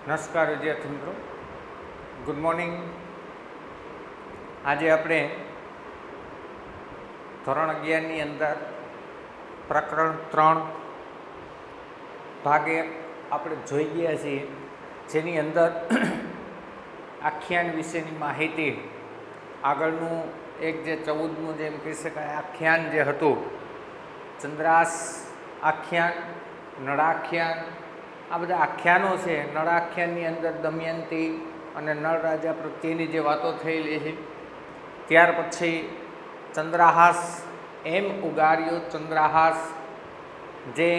નમસ્કાર વિદ્યાર્થી મિત્રો, ગુડ મોર્નિંગ. આજે આપણે ધોરણ 11ની અંદર પ્રકરણ 3 ભાગ 1 આપણે જોઈ ગયા છીએ, જેની અંદર આખ્યાન વિશેની માહિતી, આગળનું એક જે 14મું જેમ કહી શકાય આખ્યાન જે હતું, ચંદ્રાસ આખ્યાન, નળાખ્યાન, આ બધા આખ્યાનો છે. નળાખ્યાનની અંદર દમયંતી અને નળ રાજા પ્રત્યેની જે વાતો થયેલી છે. ત્યાર પછી ચંદ્રહાસ, એમ ઉગાર્યો ચંદ્રહાસ, જે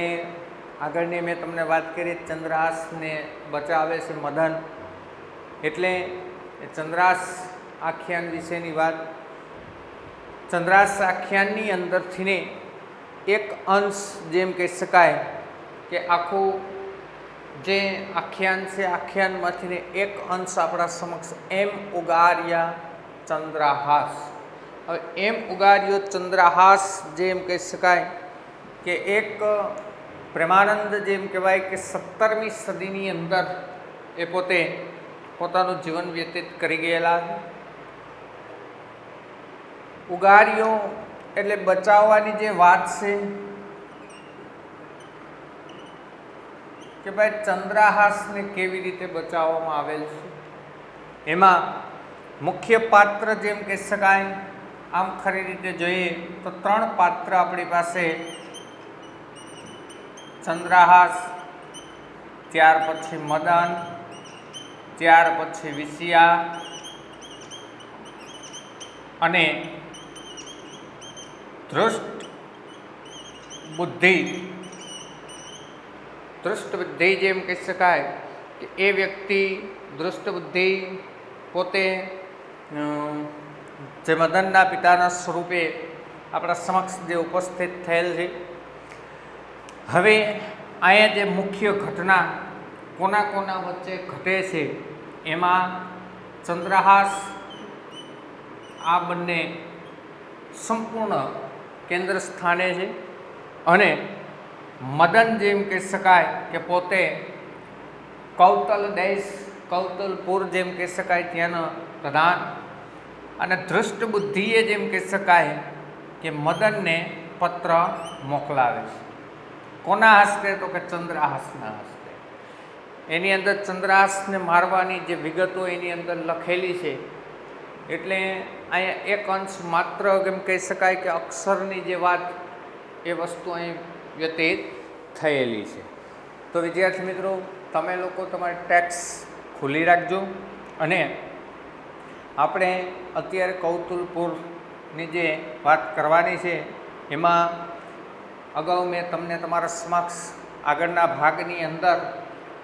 આગળની મેં તમને વાત કરી, ચંદ્રહાસને બચાવે છે મદન, એટલે ચંદ્રાસ આખ્યાન વિશેની વાત. ચંદ્રાસ આખ્યાનની અંદરથીને એક અંશ જેમ કહી શકાય કે આખું જે આખ્યાન છે, આખ્યાનમાંથીને એક અંશ આપણા સમક્ષ એમ ઉગાર્યા ચંદ્રહાસ. હવે એમ ઉગાર્યો ચંદ્રહાસ જેમ કહી શકાય કે એક પ્રેમાનંદ જેમ કહેવાય કે 17મી સદીની અંદર એ પોતે પોતાનું જીવન વ્યતીત કરી ગયેલા. ઉગાર્યો એટલે બચાવવાની જે વાત છે કે ભાઈ ચંદ્રહાસને કેવી રીતે બચાવવામાં આવેલ છે. એમાં મુખ્ય પાત્ર જેમ કહી શકાય, આમ ખરી રીતે જોઈએ તો 3 પાત્ર આપણી પાસે: ચંદ્રહાસ, ત્યાર પછી મદન, ત્યાર પછી વિષિયા અને ધૃષ્ટ બુદ્ધિ. દૃષ્ટ બુદ્ધિ જેમ કહી શકાય કે એ વ્યક્તિ દૃષ્ટ બુદ્ધિ પોતે જે મદનના પિતાના સ્વરૂપે આપણા સમક્ષ જે ઉપસ્થિત થયેલ છે. હવે અહીંયા જે મુખ્ય ઘટના કોના કોના વચ્ચે ઘટે છે, એમાં ચંદ્રહાસ આ બંને સંપૂર્ણ કેન્દ્ર સ્થાને છે અને મદન જેમ કહી શકાય કે પોતે કૌતલ દેશ, કૌતલપુર જેમ કહી શકાય ત્યાંનો પ્રધાન, અને ધૃષ્ટ બુદ્ધિએ જેમ કહી શકાય કે મદનને પત્ર મોકલાવે છે. કોના હસ્તે? તો કે ચંદ્રહાસના હસ્તે. એની અંદર ચંદ્રહાસને મારવાની જે વિગતો એની અંદર લખેલી છે, એટલે અહીંયા એક અંશ માત્ર એમ કહી શકાય કે અક્ષરની જે વાત, એ વસ્તુ અહીં વ્યતીત થયેલી છે. તો વિદ્યાર્થી મિત્રો, તમે લોકો તમારી ટેક્સ ખુલ્લી રાખજો. અને આપણે અત્યારે કૌતલપુરની જે વાત કરવાની છે, એમાં અગાઉ મેં તમને તમારા સમક્ષ આગળના ભાગની અંદર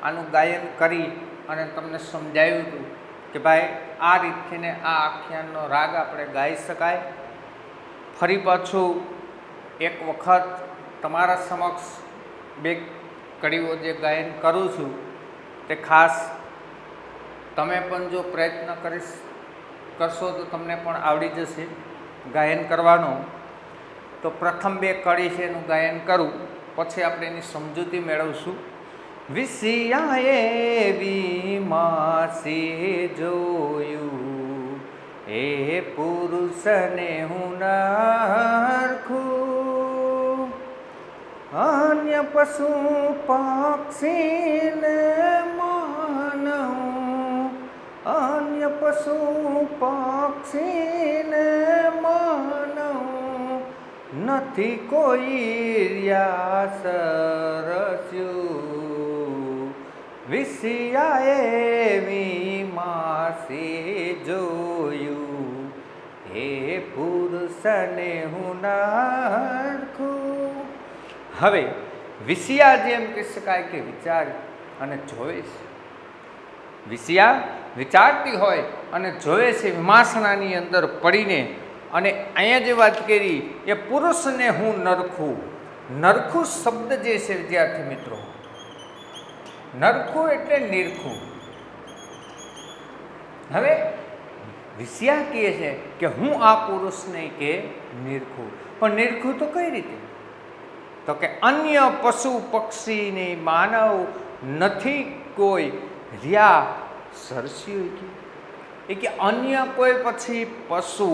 આનું ગાયન કરી અને તમને સમજાવ્યું હતું કે ભાઈ આ રીતથીને આ આખ્યાનનો રાગ આપણે ગાઈ શકાય. ફરી પાછું એક વખત તમારા સમક્ષ 2 કડીઓ જે ગાયન કરું છું, તે ખાસ તમે પણ જો પ્રયત્ન કરશો તો તમને પણ આવડી જશે ગાયન કરવાનો. તો પ્રથમ 2 કડી છે એનું ગાયન કરું, પછી આપણે એની સમજૂતી મેળવશું. વિષિયાએ વિમાસી જોયું, એ પુરુષને હું નરખું, અન્ય પશુ પક્ષીને માનવું, અન્ય પશુ પક્ષીને માનવું, નથી કોઈ યાસ રસ્યું. વિષિયાએ વિમાસી જોયું, હે પુરુષને હું નરખું. હવે વિષિયા જેમ કહી શકાય કે વિચાર અને જોવે છે. વિષિયા વિચારતી હોય અને જોવે છે, વિમાસણાની અંદર પડીને. અને અહીંયા જે વાત કરી એ પુરુષને હું નરખું. નરખું શબ્દ જે છે વિદ્યાર્થી મિત્રો, નરખું એટલે નિરખું. હવે વિષિયા કહે છે કે હું આ પુરુષને કે નિરખું, પણ નિરખું તો કઈ રીતે? તો કે અન્ય પશુ પક્ષીને માનવ નથી કોઈ રહ્યા સરસ્યું કે અન્ય કોઈ પછી પશુ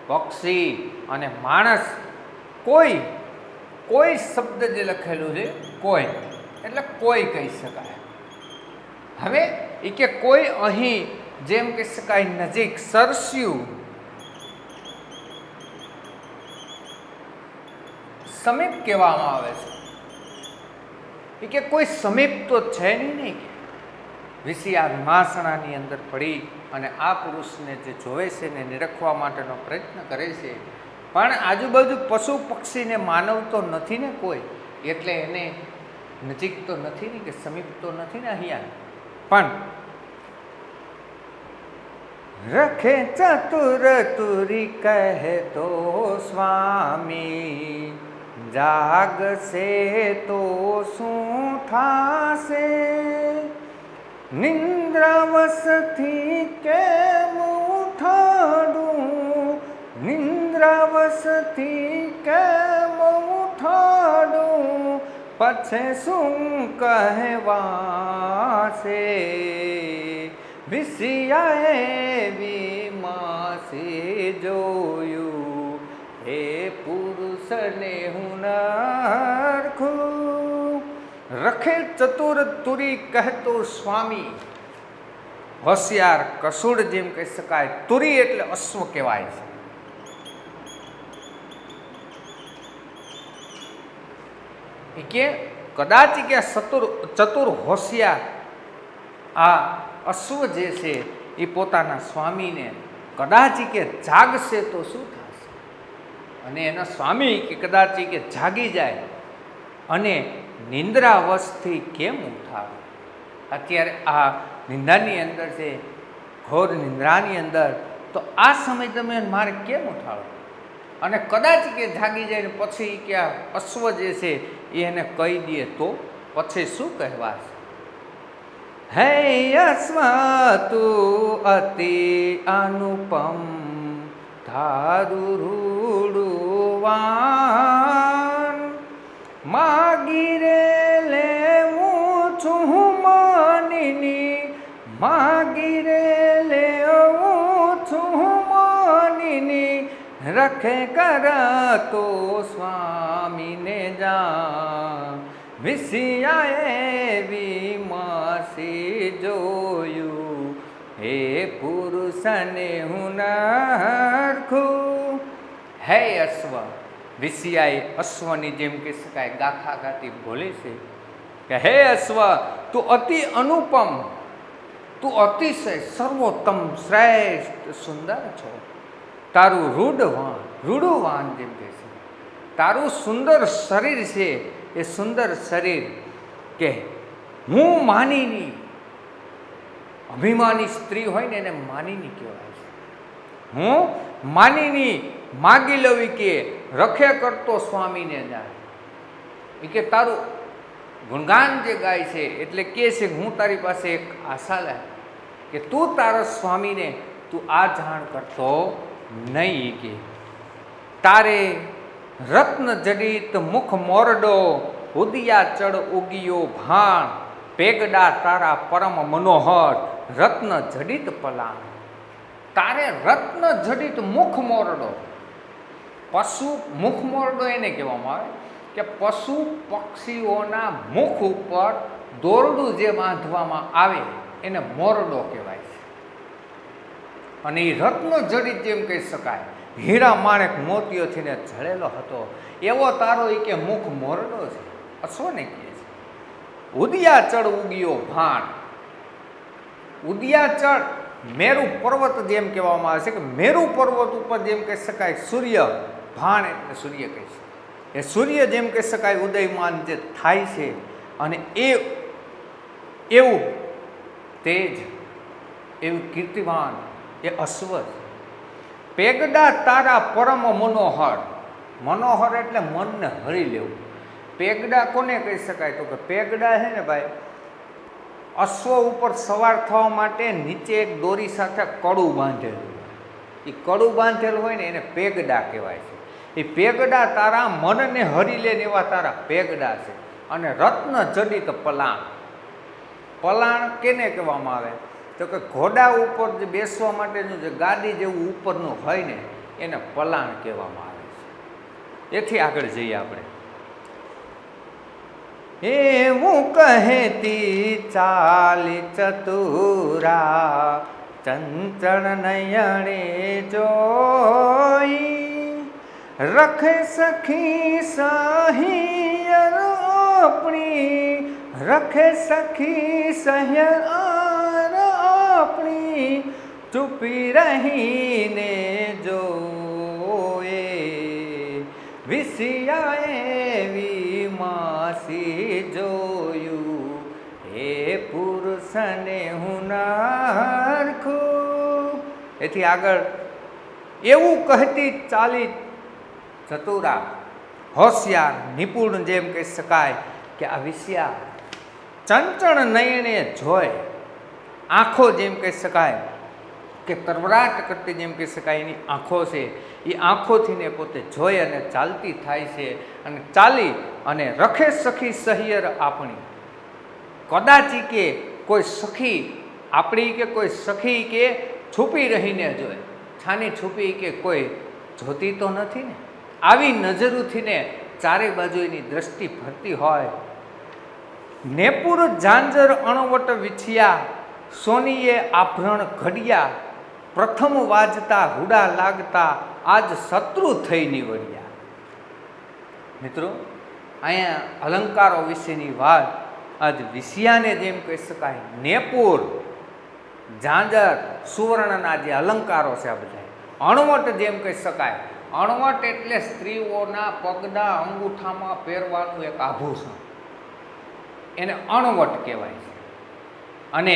પક્ષી અને માણસ કોઈ શબ્દ જે લખેલું છે કોઈ એટલે કોઈ કહી શકાય. હવે કે કોઈ અહીં જેમ કહી શકાય નજીક સરસ્યું સમીપ કહેવામાં આવે છે કે કોઈ સમીપ તો છે નહીં. વિષયા વિમાસણાની અંદર પડી અને આ પુરુષને જે જોવે છે ને નિરખવા માટેનો પ્રયત્ન કરે છે, પણ આજુબાજુ પશુ પક્ષીને માનવ તો નથી ને કોઈ, એટલે એને નજીક તો નથી ને કે સમીપ તો નથી ને અહીંયા. પણ રખે ચતુર તુરી કહેતો સ્વામી, જાગશે તો શું થાશે, નિંદ્રાવસથી કેમ ઉઠાડું, નિંદ્રાવસથી કેમ ઉઠાડું, પછી શું કહેવાશે, વિષયાએ વિમાસી જોયું, એ પુરુષને હું નરખું. રખે ચતુર તુરી કહેતો સ્વામી, હોશિયાર કસુડ જેમ કહી શકાય. તુરી એટલે અશ્વ કહેવાય છે. કે કદાચ કે ચતુર હોશિયાર આ અશ્વ જે છે એ પોતાના સ્વામીને કદાચ કે જાગશે તો શું થશે, અને એના સ્વામી કે કદાચ કે જાગી જાય અને નિંદ્રાવસ્થથી કેમ ઉઠાવે. અત્યારે આ નિંદ્રાની અંદર છે, ઘોર નિંદ્રાની અંદર, તો આ સમય દરમિયાન મારે કેમ ઉઠાડો, અને કદાચ કે જાગી જાય ને પછી કે આ અશ્વ જે છે એ એને કહી દે તો પછી શું કહેવાશે. હે અશ્વ તું અતિ અનુપમ, તારું રૂડુવાન, માગી રે લેવું છું માનીની, માગી રે લેવું છું માનીની, રખે કરતો સ્વામીને જા, વિષયાએ વિમાસી જોયું, હે પુરુષને હું નરખું. હે અશ્વ, વિષયાએ અશ્વની જેમ કહી શકાય ગાથા ગાતી બોલે છે કે હે અશ્વ, તું અતિ અનુપમ, તું અતિશય સર્વોત્તમ શ્રેષ્ઠ સુંદર છો. તારું રૂડુવાન જેમ કહે છે, તારું સુંદર શરીર છે, એ સુંદર શરીર કે હું માનીની, અભિમાની સ્ત્રી હોય ને એને માનીની કહેવાય છે. હું માનીની માગી લવી કે રખે કરતો સ્વામીને જાય. એ કે તારું ગુણગાન જે ગાય છે એટલે કે છે હું તારી પાસે એક આશા લાય કે તું તારા સ્વામીને તું આ જાણ કરતો નહીં, કે તારે રત્ન જડિત મુખ મોરડો, ઉદિયા ચડ ઉગિયો ભાણ, પેગડા તારા પરમ મનોહર, રત્ન જડિત પલાણ. તારે રત્ન જડિત મુખ મોરડો, પશુ મુખ મોરડો એને કહેવામાં આવે કે પશુ પક્ષીઓના મુખ ઉપર દોરડું જે બાંધવામાં આવે એને મોરડો કહેવાય છે. અને એ રત્ન જડિત જેમ કહી શકાય, હીરા માણેક મોતીઓથી ને જળેલો હતો એવો તારો એ કે મુખ મોરડો છે, અશ્વને કહે છે. ઉદિયા ચડ ઉગિયો ભાણ, ઉદિયા ચડ મેરુ પર્વત જેમ કહેવામાં આવે છે કે મેરુ પર્વત ઉપર જેમ કહી શકાય સૂર્ય, ભાણ એટલે સૂર્ય કહે છે, એ સૂર્ય જેમ કહી શકાય ઉદયમાન જે થાય છે, અને એવું તેજ, એવું કીર્તિવાન એ અશ્વ છે. પેગડા તારા પરમ મનોહર, મનોહર એટલે મનને હરી લેવું. પેગડા કોને કહી શકાય તો કે પેગડા છે ને ભાઈ, અશ્વ ઉપર સવાર થવા માટે નીચે એક દોરી સાથે કડું બાંધેલું, એ કડું બાંધેલું હોય ને એને પેગડા કહેવાય છે. એ પેગડા તારા મનને હરી લે એવા તારા પેગડા છે. અને રત્ન જડિત પલાણ, પલાણ કેને કહેવામાં આવે? તો કે ઘોડા ઉપર જે બેસવા માટેનું જે ગાદી જેવું ઉપરનું હોય ને એને પલાણ કહેવામાં આવે છે. એથી આગળ જઈએ આપણે. એવું કહેતી ચાલી ચતુરા ચંચળ નયણે જોઈ રખે સખી સહિયર આપણી રખે સખી સહિયર આપણી ચૂપી રહીને જોએ વિસિયાએ વિમાસી જોયું હે પુરુષને હુનારખું. એથી આગળ એવું કહેતી ચાલી ચતુરા હોશિયાર નિપુણ જેમ કહી શકાય કે આ વિષયા ચંચળ નયણે જોય આંખો જેમ કહી શકાય કે તરવરાટ કરતી જેમ કહી શકાય એની આંખો છે એ આંખોથી ને પોતે જોઈ અને ચાલતી થાય છે અને ચાલી અને રખે સખી સહિયર આપણી કદાચી કે કોઈ સખી આપણી કે કોઈ સખી કે છુપી રહીને જોઈ છાની છુપી કે કોઈ જોતી તો નથી ને આવી નજરોથી ને ચારે બાજુ એની દ્રષ્ટિ ફરતી હોય. નેપુર ઝાંઝર અણવટ વિછિયા સોનીએ આભરણ ઘડિયા પ્રથમ વાજતા હુડા લાગતા આજ શત્રુ થઈ નીવડ્યા. મિત્રો અહીંયા અલંકારો વિશેની વાત આજ વિષયાને જેમ કહી શકાય નેપુર ઝાંઝર સુવર્ણના જે અલંકારો છે આ બધા અણવટ જેમ કહી શકાય. અણવટ એટલે સ્ત્રીઓના પગના અંગૂઠામાં પહેરવાનું એક આભૂષણ એને અણવટ કહેવાય છે. અને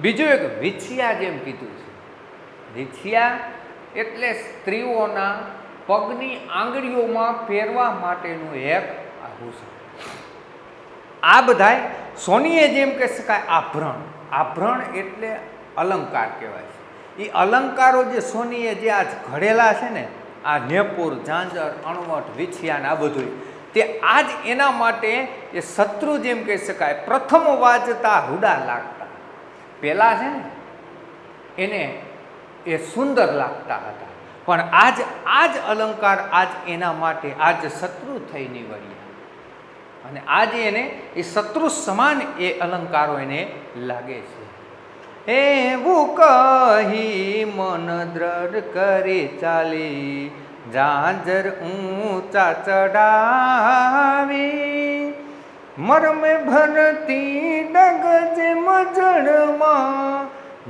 બીજું એક વિછિયા જેમ કીધું છે. વિછિયા એટલે સ્ત્રીઓના પગની આંગળીઓમાં પહેરવા માટેનું એક આભૂષણ. આ બધાય સોનીએ જેમ કહી શકાય આભરણ. આભરણ એટલે અલંકાર કહેવાય છે. એ અલંકારો જે સોનીએ જે આજ ઘડેલા છે ને આ નેપુર ઝાંઝર અણવટ વિછિયા આ બધું તે આજ એના માટે એ શત્રુ જેમ કહી શકાય પ્રથમ વાજતા હુડા લાગતા. પહેલાં છે ને એને એ સુંદર લાગતા હતા પણ આજ અલંકાર આજ એના માટે આજ શત્રુ થઈ નીવડ્યા અને આજે એને એ શત્રુ સમાન એ અલંકારો એને લાગે છે. એવું કહી મન દ્રઢ કરી ચાલી ઝાંઝર ઊંચા ચડાવી મરમે ભરતી ડગ જેમ જળમાં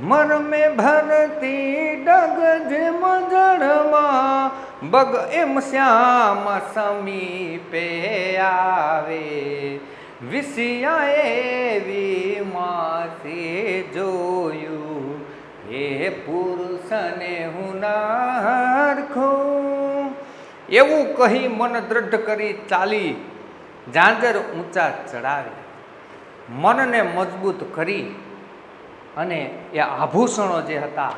મરમે ભરતી ડગ જેમ જળમાં બગ એમ શ્યામ સમીપે આવે વિષયાએ વિમાસી જોયું હે પુરુષને હુનારખું. એવું કહી મન દ્રઢ કરી ચાલી ઝાંઝર ઊંચા ચડાવી મનને મજબૂત કરી અને એ આભૂષણો જે હતા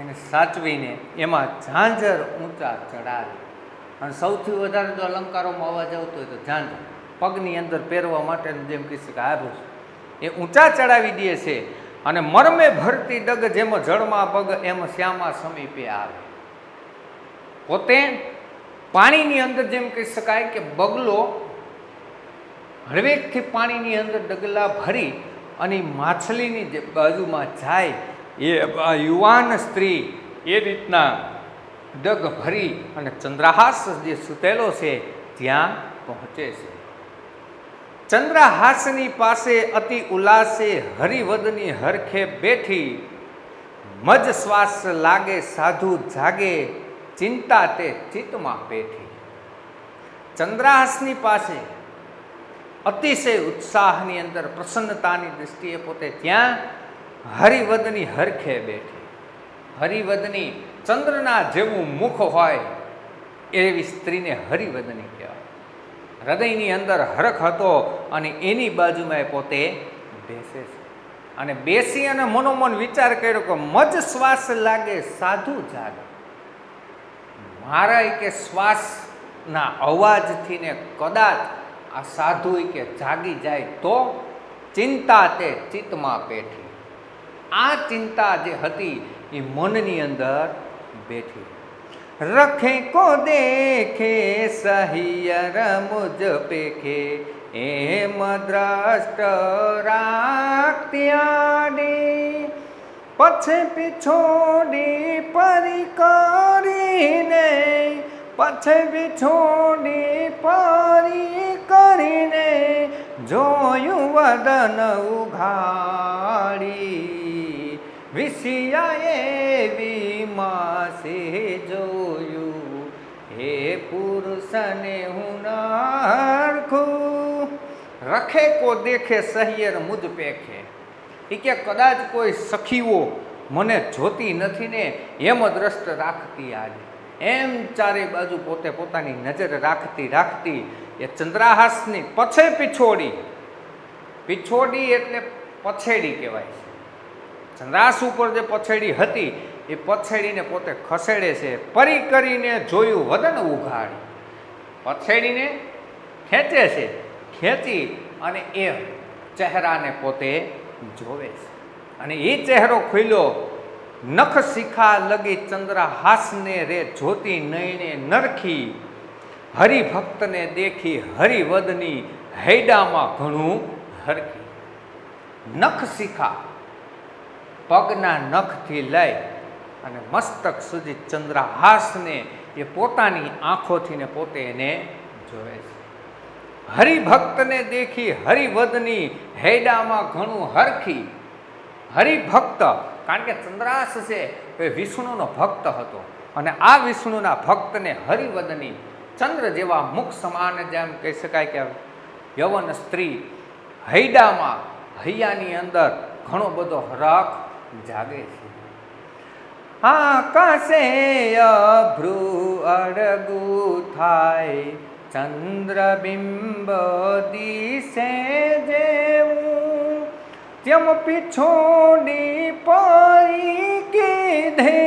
એને સાચવીને એમાં ઝાંઝર ઊંચા ચડાવી. અને સૌથી વધારે જો અલંકારોમાં અવાજ આવતો હોય તો ઝાંઝર પગની અંદર પહેરવા માટેનું જેમ કહી શકાય આભૂષણ એ ઊંચા ચડાવી દે છે. અને મરમે ભરતી ડગ જેમ જળમાં પગ એમ શ્યામા સમીપે આવે. પોતે પાણીની અંદર જેમ કહી શકાય કે બગલો હળવેકથી પાણીની અંદર ડગલા ભરી અને માછલીની જે બાજુમાં જાય એ યુવાન સ્ત્રી એ રીતના ડગ ભરી અને ચંદ્રહાસ જે સૂતેલો છે ત્યાં પહોંચે છે. ચંદ્રહાસની પાસે અતિ ઉલ્લાસે હરિવદની હરખે બેઠી મજ શ્વાસ લાગે સાધુ જાગે ચિંતા તે ચિત્તમાં બેઠી. ચંદ્રહાસની પાસે અતિશય ઉત્સાહની અંદર પ્રસન્નતાની દૃષ્ટિએ પોતે ત્યાં હરિવદની હરખે બેઠી. હરિવદની ચંદ્રના જેવું મુખ હોય એવી સ્ત્રીને હરિવદની કહેવાય. હૃદયની અંદર હરખ હતો અને એની બાજુમાં એ પોતે બેસે છે અને બેસી અને મનોમન વિચાર કર્યો કે મજ શ્વાસ લાગે સાધુ જાગે. મારા કે શ્વાસના અવાજથી ને કદાચ આ સાધુ કે જાગી જાય તો ચિંતા તે ચિત્તમાં પેઠી. આ ચિંતા જે હતી એ મનની અંદર બેઠી. રખે કો દેખે સહિયર મુજ પેખે, એમ દ્રષ્ટ રાખત્યાડી. પછે પીછોડી પરી કરીને, પછે પીછોડી પરી કરીને, જોયું વદન ઉઘાડી. વિષયા એવી માસે જોયું, હે પુરુષને હું નારખું. રખે કો દેખે સહિયર મુજ પેખે, એ કે કદાચ કોઈ સખીઓ મને જોતી નથી ને એમ દ્રષ્ટ રાખતી આજે. એમ ચારે બાજુ પોતે પોતાની નજર રાખતી રાખતી એ ચંદ્રાહાસની પછે પીછોડી. પીછોડી એટલે પછેડી કહેવાય છે. ચંદ્રાહાસ ઉપર જે પછેડી હતી એ પછેડીને પોતે ખસેડે છે. પરી કરીને જોયું વદન ઉઘાડી. પછેડીને ખેંચે છે, ખેંચી અને એ ચહેરાને પોતે જોવે છે. અને એ ચહેરો ખુલ્યો, નખ શિખા લગી ચંદ્રહાસને રે જોતી નયને નરખી. હરિભક્તને દેખી હરિવદની, હૈડામાં ઘણું હરખી. નખ શિખા પગના નખથી લઈ અને મસ્તક સુધી ચંદ્રહાસને એ પોતાની આંખોથી ને પોતે એને જોવે છે. હરિભક્તને દેખી હરિવદની, હૈડામાં ઘણું હરખી. હરિભક્ત, કારણ કે ચંદ્રાસ છે એ વિષ્ણુનો ભક્ત હતો અને આ વિષ્ણુના ભક્તને હરિવદની, ચંદ્ર જેવા મુખ સમાન, જેમ કહી શકાય કે યવન સ્ત્રી હૈડામાં, હૈયાની અંદર ઘણો બધો હરખ જાગે છે. આકાશે અભ્રુ અડગું થાય, ચંદ્રબિંબ દિશે જેવું. ત્યમ પીછોડી પરી કીધે,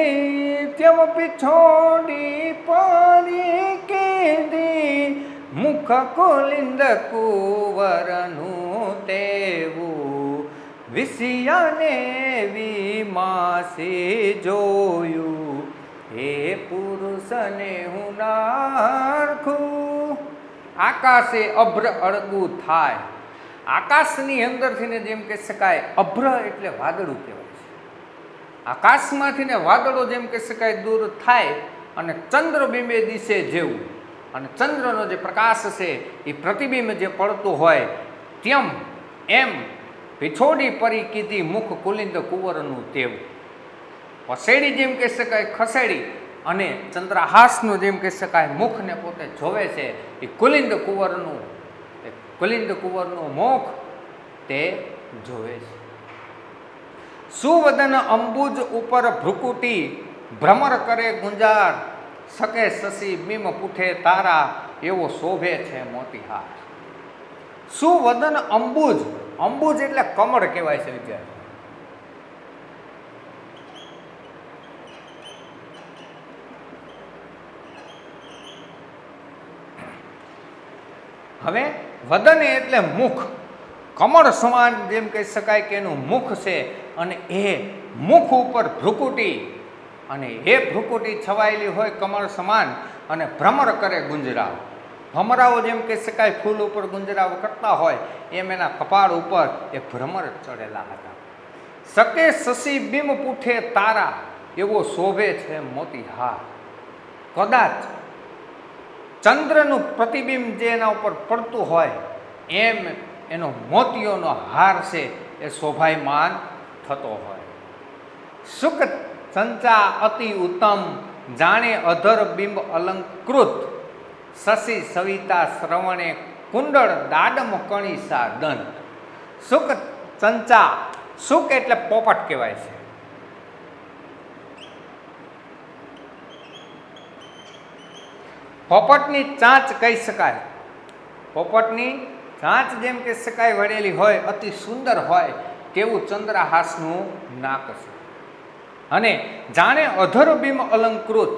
ત્યમ પીછોડી પરી કીધી. મુખ કુલિંદ કુંવરનું તેવું, વિષયાને વિમાસે જોયું, હે પુરુષને હું નારખું. આકાશે અભ્ર અળગું થાય. આકાશની અંદરથી ને જેમ કહી શકાય, અભ્ર એટલે વાદળું કહેવાય છે. આકાશમાંથી ને વાદળો જેમ કહી શકાય દૂર થાય અને ચંદ્રબિંબે દિશે જેવું, અને ચંદ્રનો જે પ્રકાશ છે એ પ્રતિબિંબ જે પડતું હોય તેમ એમ પીછોડી પરી કીધી મુખ કુલિંદ કુંવરનું તેવું. પસેડી જેમ કહી શકાય ખસેડી અને ચંદ્રહાસનું જેમ કહી શકાય મુખને પોતે જોવે છે. એ કુલિંદ કુંવરનું મુખ તે જોવે છે. સુવદન અંબુજ ઉપર ભ્રુકુટી, ભ્રમર કરે ગુંજાર. શકે શશી બીમ પૂઠે તારા, એવો શોભે છે મોતીહાર. સુવદન અંબુજ, અંબુજ એટલે કમળ કહેવાય છે વિદ્યાર્થી. હવે વદન એટલે મુખ, કમળ સમાન જેમ કહી શકાય કે એનું મુખ છે અને એ મુખ ઉપર ભ્રુકુટી, અને એ ભ્રુકુટી છવાયેલી હોય કમળ સમાન અને ભ્રમર કરે ગુંજરાવ. ભમરાઓ જેમ કહી શકાય ફૂલ ઉપર ગુંજરાવ કરતા હોય એમ એના કપાળ ઉપર એ ભ્રમર ચડેલા હતા. શકે શશી બિંબ પૂઠે તારા, એવો શોભે છે મોતીહાર. કદાચ ચંદ્રનું પ્રતિબિંબ જે એના ઉપર પડતું હોય એમ એનો મોતીઓનો હાર છે એ શોભાયમાન થતો હોય. સુખ સંચા અતિ ઉત્તમ, જાણે અધર બિંબ અલંકૃત. શશી સવિતા શ્રવણે કુંડળ દાડમ કણીસા દંત. સુખ સંચા, સુખ એટલે પોપટ કહેવાય છે. પોપટની ચાંચ કહી શકાય. પોપટની ચાંચ જેમ કહી શકાય વળેલી હોય, અતિ સુંદર હોય તેવું ચંદ્રહાસનું નાક છે. અને જાણે અધર બિંબ અલંકૃત,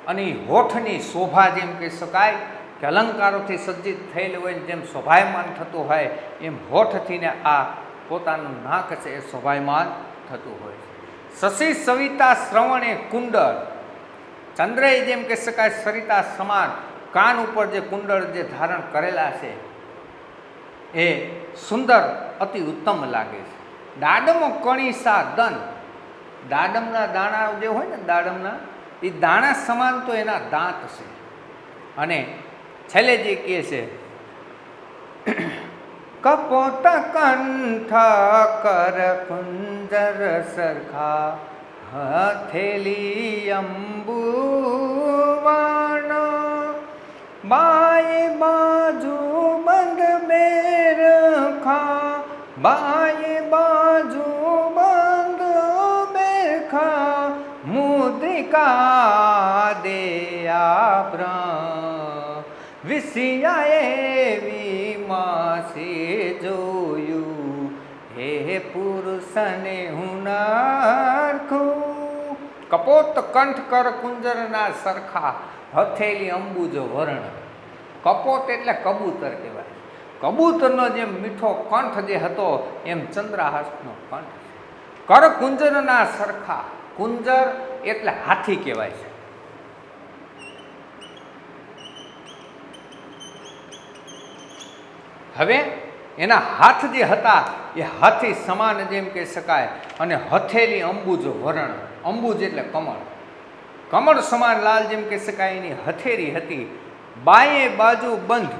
અને હોઠની શોભા જેમ કહી શકાય કે અલંકારોથી સજ્જિત થયેલું હોય જેમ શોભાયમાન થતું હોય એમ હોઠથી ને આ પોતાનું નાક છે એ શોભાયમાન થતું હોય છે. શશી સવિતા શ્રવણે કુંડળ, ચંદ્રએ જેમ કહી શકાય સરિતા સમાન કાન ઉપર જે કુંડળ જે ધારણ કરેલા છે એ સુંદર અતિ ઉત્તમ લાગે છે. દાડમ કણીસા દન, દાડમના દાણા જે હોય ને દાડમના એ દાણા સમાન તો એના દાંત છે. અને છેલ્લે જે કહે છે કપોત કંઠ કર કુંજર સરખા હથેલી અંબુવાણ, બાય બાજુ બંધ બેરખા, બાય બાજુ બંધ બેરખા, મુદ્રિકા દે આભ્રણ, વિસિયા એવી માસી જોયું, હે પુરુષને હુનારખું. કપોત કંઠ કર કુંજરના સરખા હથેલી અંબુજ વરણ. કપોત એટલે કબૂતર કહેવાય. કબૂતરનો જેમ મીઠો કંઠ જે હતો એમ ચંદ્રહાસનો કંઠ છે. કર કુંજરના સરખા, કુંજર એટલે હાથી કહેવાય છે. હવે એના હાથ જે હતા એ હાથી સમાન જેમ કહી શકાય. અને હથેલી અંબુજ વરણ, અંબુજ એટલે કમળ, કમળ સમાન લાલ જેમ કહી શકાય એની હથેળી હતી. બાયે બાજુ બંધ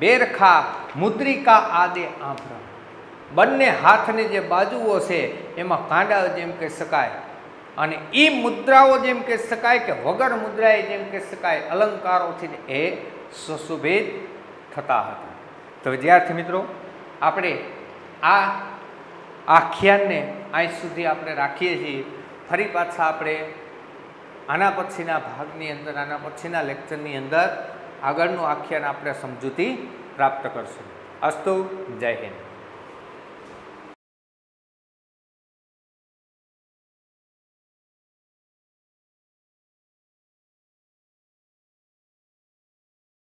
બેરખા, મુદ્રિકા આદે આભરણ, બંને હાથની જે બાજુઓ છે એમાં કાંડા જેમ કહી શકાય. અને એ મુદ્રાઓ જેમ કહી શકાય કે વગર મુદ્રાએ જેમ કહી શકાય અલંકારોથી એ સુશોભિત થતા હતા. તો વિદ્યાર્થી મિત્રો, આપણે આ આખ્યાનને અહીં સુધી આપણે રાખીએ છીએ. ફરી પાછા આપણે આના પછીના ભાગની અંદર, આના પછીના લેક્ચરની અંદર આગળનું આખ્યાન આપણે સમજૂતી પ્રાપ્ત કરશું. અસ્તુ, જય હિન્દ.